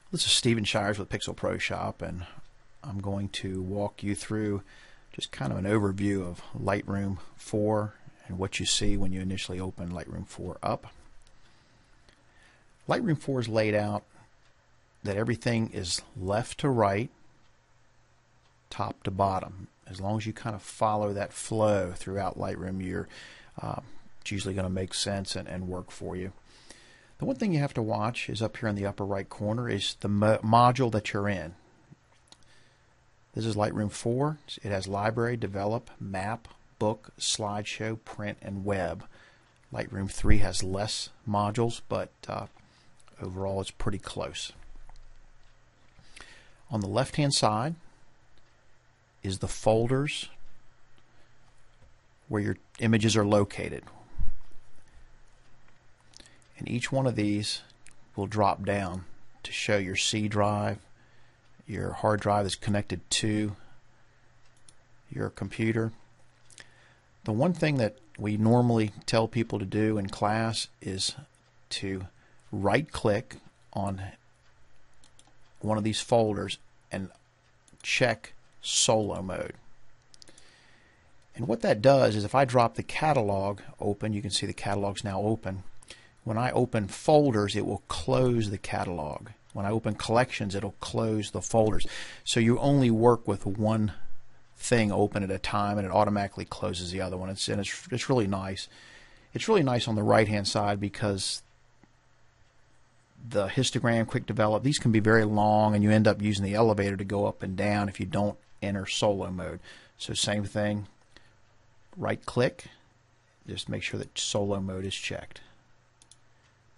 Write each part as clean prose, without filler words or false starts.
This is Stephen Shires with Pixel Pro Shop, and I'm going to walk you through just kind of an overview of Lightroom 4 and what you see when you initially open Lightroom 4 up. Lightroom 4 is laid out that everything is left to right, top to bottom. As long as you kind of follow that flow throughout Lightroom, it's usually going to make sense and work for you. The one thing you have to watch is up here in the upper right corner is the module that you're in. This is Lightroom 4. It has Library, Develop, Map, Book, Slideshow, Print, and Web. Lightroom 3 has less modules, but overall it's pretty close. On the left-hand side is the folders where your images are located. And each one of these will drop down to show your C drive, your hard drive that's connected to your computer. The one thing that we normally tell people to do in class is to right-click on one of these folders and check solo mode. And what that does is if I drop the catalog open, you can see the catalog's now open. When I open folders, it will close the catalog. When I open collections, it'll close the folders. So you only work with one thing open at a time, and it automatically closes the other one. It's really nice. It's really nice on the right-hand side because the histogram, quick develop, these can be very long, and you end up using the elevator to go up and down if you don't enter solo mode. So same thing, right-click, just make sure that solo mode is checked.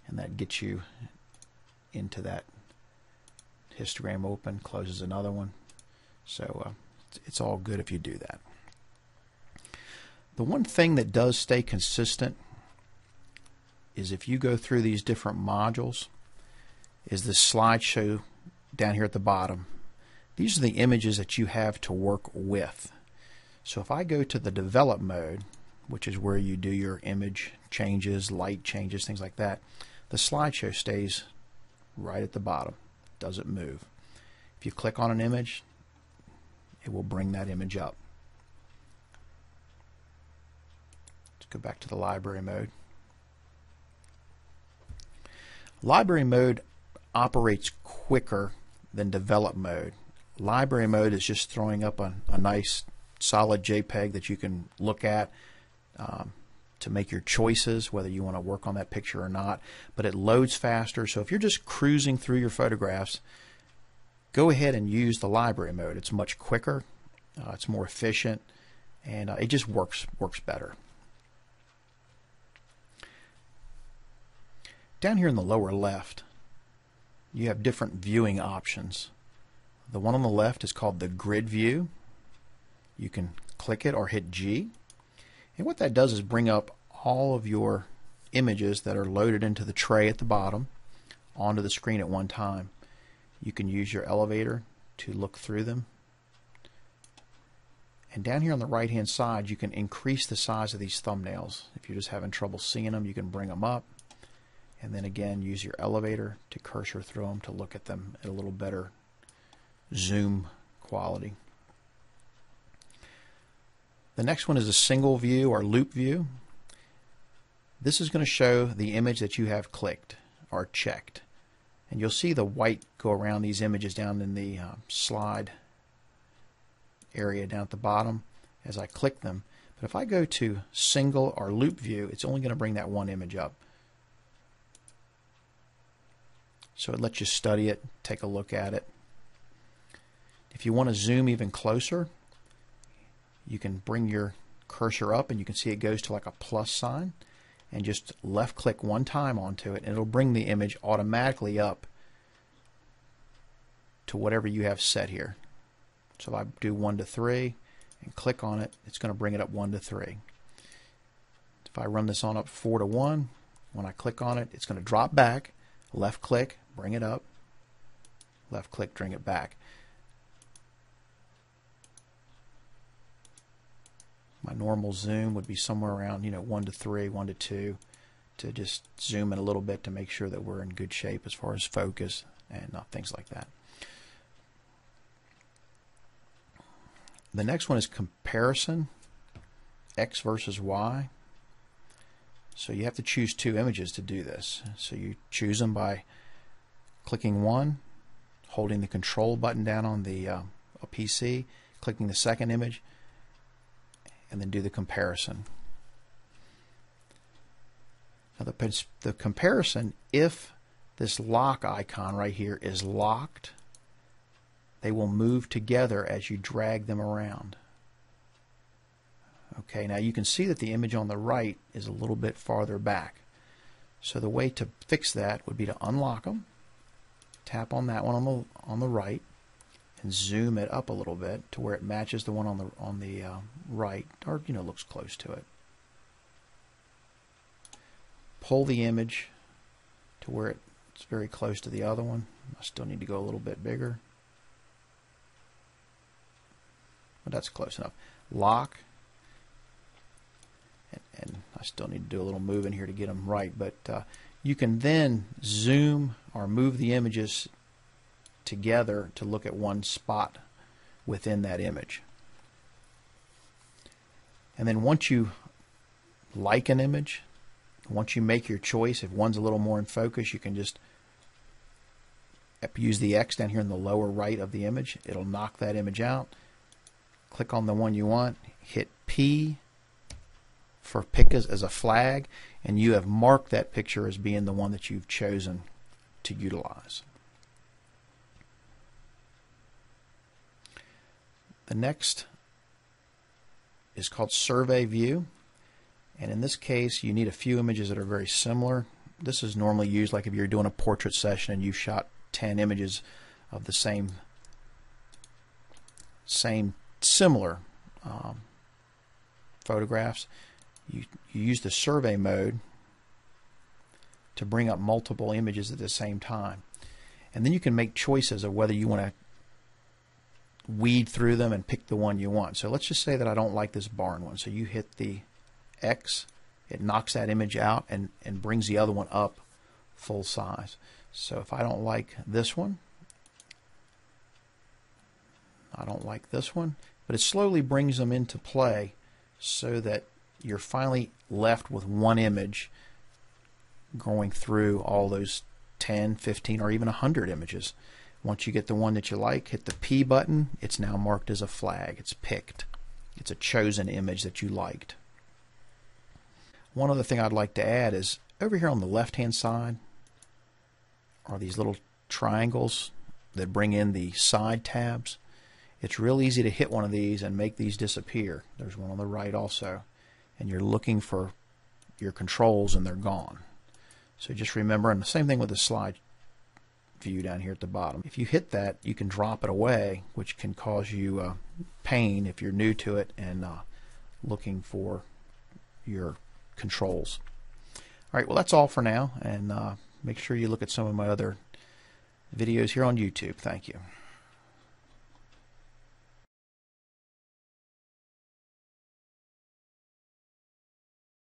And that gets you into that histogram open, closes another one. So it's all good if you do that. The one thing that does stay consistent is if you go through these different modules, is the slideshow down here at the bottom. These are the images that you have to work with. So if I go to the develop mode, which is where you do your image changes, light changes, things like that, the slideshow stays right at the bottom, doesn't move. If you click on an image, it will bring that image up. Let's go back to the library mode. Library mode operates quicker than develop mode. Library mode is just throwing up a nice solid JPEG that you can look at to make your choices, whether you want to work on that picture or not, but it loads faster. So if you're just cruising through your photographs, go ahead and use the library mode. It's much quicker, it's more efficient, and it just works better. Down here in the lower left, you have different viewing options. The one on the left is called the grid view. You can click it or hit G. And what that does is bring up all of your images that are loaded into the tray at the bottom onto the screen at one time. You can use your elevator to look through them. And down here on the right hand side, you can increase the size of these thumbnails. If you're just having trouble seeing them, you can bring them up. And then again, use your elevator to cursor through them to look at them at a little better zoom quality. The next one is a single view or loop view. This is going to show the image that you have clicked or checked. And you'll see the white go around these images down in the slide area down at the bottom as I click them. But if I go to single or loop view, it's only going to bring that one image up. So it lets you study it, take a look at it. If you want to zoom even closer, you can bring your cursor up and you can see it goes to like a plus sign, and just left click one time onto it and it'll bring the image automatically up to whatever you have set here. So if I do 1 to 3 and click on it, it's going to bring it up 1 to 3. If I run this on up 4 to 1, when I click on it, it's going to drop back, left click, bring it up, left click, bring it back. My normal zoom would be somewhere around 1 to 3, 1 to 2, to just zoom in a little bit to make sure that we're in good shape as far as focus. and things like that. The next one is comparison, X versus Y. So you have to choose two images to do this. So you choose them by clicking one, holding the control button down on the a PC, clicking the second image, and then do the comparison. Now the comparison, if this lock icon right here is locked, they will move together as you drag them around. Okay, now you can see that the image on the right is a little bit farther back. So the way to fix that would be to unlock them, tap on that one on the right, and zoom it up a little bit to where it matches the one on the right, or looks close to it. Pull the image to where it's very close to the other one. I still need to go a little bit bigger, but that's close enough. Lock, and I still need to do a little move in here to get them right, but you can then zoom or move the images together to look at one spot within that image. And then once you like an image, once you make your choice, if one's a little more in focus, you can just use the X down here in the lower right of the image. It'll knock that image out. Click on the one you want, hit P for pick as a flag, and you have marked that picture as being the one that you've chosen to utilize. The next is called Survey View, and in this case you need a few images that are very similar. This is normally used like if you're doing a portrait session and you've shot 10 images of the similar photographs. You use the survey mode to bring up multiple images at the same time, and then you can make choices of whether you want to weed through them and pick the one you want. So let's just say that I don't like this barn one, so you hit the X, it knocks that image out and brings the other one up full size. So if I don't like this one, I don't like this one, but it slowly brings them into play so that you're finally left with one image going through all those 10, 15, or even 100 images. Once you get the one that you like, hit the P button. It's now marked as a flag. It's picked. It's a chosen image that you liked. One other thing I'd like to add is over here on the left-hand side are these little triangles that bring in the side tabs. It's real easy to hit one of these and make these disappear. There's one on the right also. And you're looking for your controls and they're gone. So just remember, and the same thing with the slide view down here at the bottom. If you hit that, you can drop it away, which can cause you pain if you're new to it and looking for your controls. Alright, well that's all for now, and make sure you look at some of my other videos here on YouTube. Thank you.